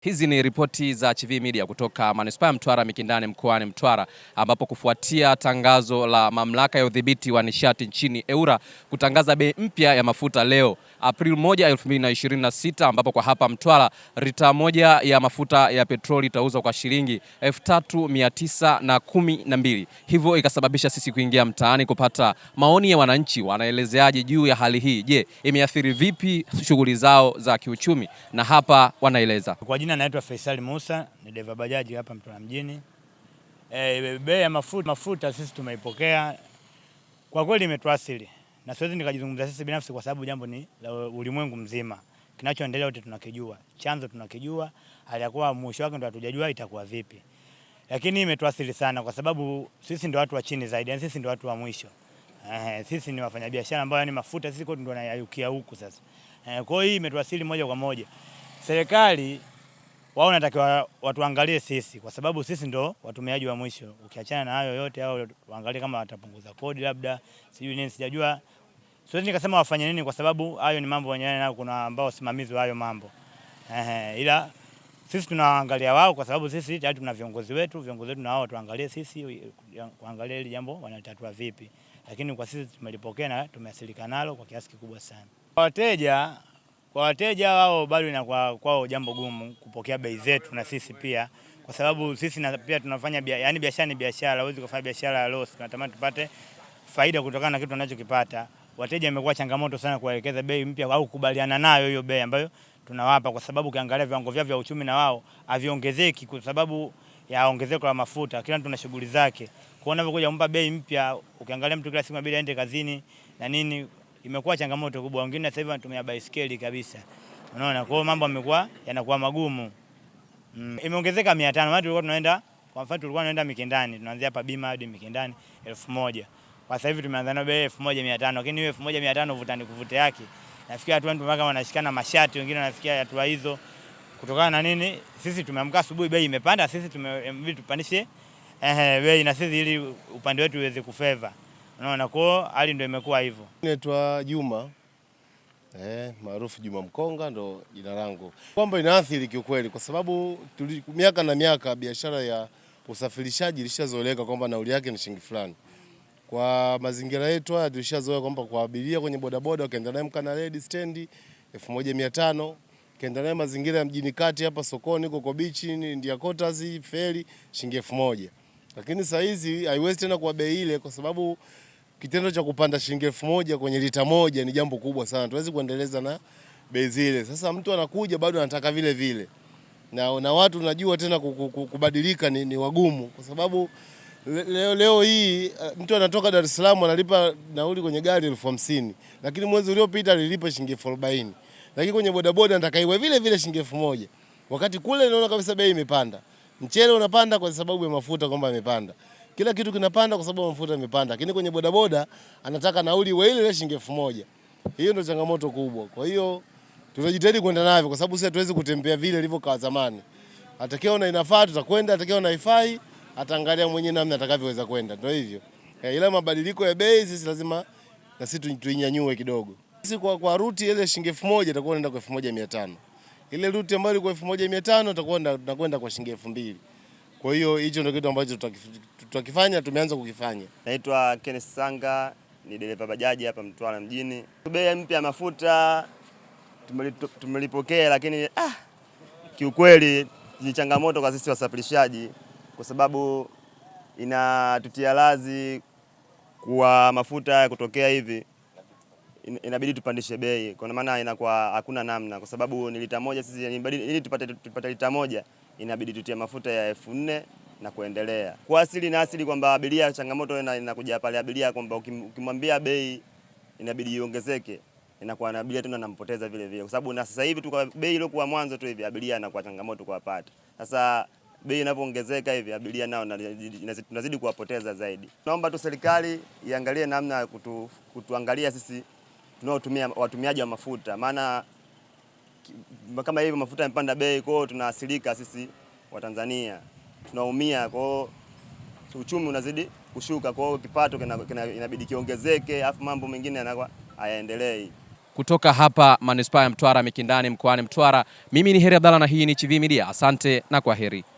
Hizi ni ripoti za Chivihi Media kutoka Manispaa ya Mtwara Mikindani mkoani Mtwara, ambapo kufuatia tangazo la Mamlaka ya Udhibiti wa Nishati nchini EWURA kutangaza bei mpya ya mafuta leo Aprili 1, 2026, ambapo kwa hapa Mtwara lita moja ya mafuta ya petroli itauzwa kwa shilingi 3912. Hivyo ikasababisha sisi kuingia mtaani kupata maoni ya wananchi, wanaelezeaje juu ya hali hii. Je, imeathiri vipi shughuli zao za kiuchumi? Na hapa wanaeleza. Kwa jina naitwa Faisal Musa, ni dereva bajaji hapa Mtwara mjini. Bei ya mafuta sisi tumeipokea, kwa kweli imetuathiri, na siwezi nikajizungumza sisi binafsi kwa sababu jambo ni la ulimwengu mzima. Kinachoendelea wote tunakijua, chanzo tunakijua, haliyakuwa mwisho wake ndo hatujajua itakuwa vipi. Lakini imetuathiri sana kwa sababu sisi ndio watu wa chini zaidi, yani sisi ndio watu wa mwisho. Sisi ni wafanyabiashara ambao yani mafuta sisi kwetu ndio yanayukia huku sasa. Kwa hiyo hii imetuathiri moja kwa moja. Serikali wao wanatakiwa watuangalie sisi kwa sababu sisi ndo watumiaji wa mwisho. Ukiachana na hayo yote hao waangalie kama watapunguza kodi labda, sijui nini sijajua. Siwezi nikasema wafanye nini kwa sababu hayo ni mambo wenyewe na kuna ambao wasimamizi wa hayo mambo. Ila sisi tunaangalia wao kwa sababu sisi tayari tuna viongozi wetu na wao tuangalie sisi kuangalia hili jambo wanatatua vipi. Lakini kwa sisi tumelipokea na tumeasilika nalo kwa kiasi kikubwa sana. Kwa wateja wao bado inakuwa kwao jambo gumu kupokea bei zetu, na sisi pia kwa sababu sisi pia tunafanya yani biashara ni biashara, huwezi kufanya biashara ya loss. Tunatamani tupate faida kutokana na kitu tunachokipata. Wateja imekuwa changamoto sana kuelekeza bei mpya au kukubaliana nayo hiyo bei ambayo tunawapa, kwa sababu ukiangalia viwango vyao vya uchumi na wao haviongezeki kwa sababu ya ongezeko la mafuta. Kila mtu na shughuli zake. Kwa unavyokuja kumpa bei mpya, ukiangalia mtu kila siku inabidi aende kazini na nini, imekuwa changamoto kubwa. Wengine sasa hivi wanatumia baisikeli kabisa. Unaona, kwa hiyo mambo yamekuwa yanakuwa magumu. Imeongezeka 500. Maana tulikuwa tunaenda, kwa mfano tulikuwa tunaenda Mikindani, tunaanzia hapa Bima hadi Mikindani 1000. Kwa sasa hivi tumeanza na bei 1500, lakini hiyo 1500 vuta ni kuvute yake. Nafikia watu wengi mpaka wanashikana mashati, wengine wanafikia hatua hizo. Kutokana na nini? Sisi tumeamka asubuhi bei imepanda, sisi tumebidi tupandishe bei na sisi ili upande wetu uweze kufeva. Unaona, kwa hali ndio imekuwa hivyo. Naitwa Juma maarufu Juma Mkonga ndo jina langu. Kwamba inaathiri kiukweli kwa sababu miaka na miaka biashara ya usafirishaji ilishazoeleka kwamba nauli yake ni shilingi fulani. Kwa mazingira yetu haya tulishazoea kwamba kwa abiria kwenye bodaboda ukienda naye Mkanaledi stendi 1500, ukienda naye mazingira ya mjini kati hapa sokoni Coco Beach India Quarters feri shilingi 1000. Lakini saa hizi haiwezi tena kwa bei ile kwa sababu kitendo cha kupanda shilingi 1000 kwenye lita moja ni jambo kubwa sana. Tuwezi kuendeleza na bei zile. Sasa mtu anakuja bado anataka vile vile. Na watu najua tena kubadilika ni wagumu kwa sababu leo hii mtu anatoka Dar es Salaam analipa nauli kwenye gari 50,000, lakini mwezi uliopita alilipa shilingi 40,000. Lakini kwenye bodaboda anataka iwe vile vile shilingi 1000. Wakati kule naona kabisa bei imepanda. Mchele unapanda kwa sababu ya mafuta kwamba yamepanda. Kila kitu kinapanda kwa sababu mafuta yamepanda. Lakini kwenye bodaboda anataka nauli iwe ile shilingi 1000. Hiyo ndio changamoto kubwa. Kwa hiyo tunajitahidi kwenda navyo kwa sababu sisi hatuwezi kutembea vile ilivyokuwa zamani. Atakayeona inafaa tutakwenda, atakayeona haifai ataangalia mwenyewe namna atakavyoweza kwenda. Ndio hivyo. Ila mabadiliko ya bei sisi lazima na sisi tuinyanyue kidogo. Sisi kwa ruti ile shilingi 1000 itakuwa inaenda kwa 1500. Ile ruti ambayo ilikuwa 1500 tunakwenda kwa shilingi 2000. Kwa hiyo hicho ndio kitu ambacho tutakifanya, tumeanza kukifanya. Naitwa Kenneth Sanga, ni dereva bajaji hapa Mtwara mjini. Bei mpya ya mafuta tumelipokea, lakini kiukweli ni changamoto kwa sisi wasafirishaji kwa sababu inatutia lazi kwa mafuta kutokea hivi inabidi tupandishe bei. Kwa maana inakuwa hakuna namna kwa sababu ni lita moja, sisi ili tupate lita moja inabidi tutie mafuta ya 4000 na kuendelea. Kwa asili kwamba abiria changamoto inakuja pale abiria kwamba ukimwambia bei inabidi iongezeke, inakuwa na abiria tena anampoteza vile vile kwa sababu na sasa hivi tu kwa bei ile kwa mwanzo tu hivi abiria anakuwa changamoto kuwapata. Sasa bei inapoongezeka hivi abiria nao tunazidi kuwapoteza zaidi. Naomba tu serikali iangalie namna kutuangalia sisi tunaotumia watumiaji wa mafuta, maana kama hivi mafuta yamepanda bei, kwa hiyo tunaathirika sisi wa Tanzania. Tunaumia, kwa hiyo uchumi unazidi kushuka, kwa hiyo kipato inabidi kiongezeke, afu mambo mengine yanakuwa hayaendelei. kutoka hapa manispaa ya Mtwara Mikindani mkoani Mtwara, mimi ni Heri Abdalla na hii ni Chivihi Media. Asante na kwaheri.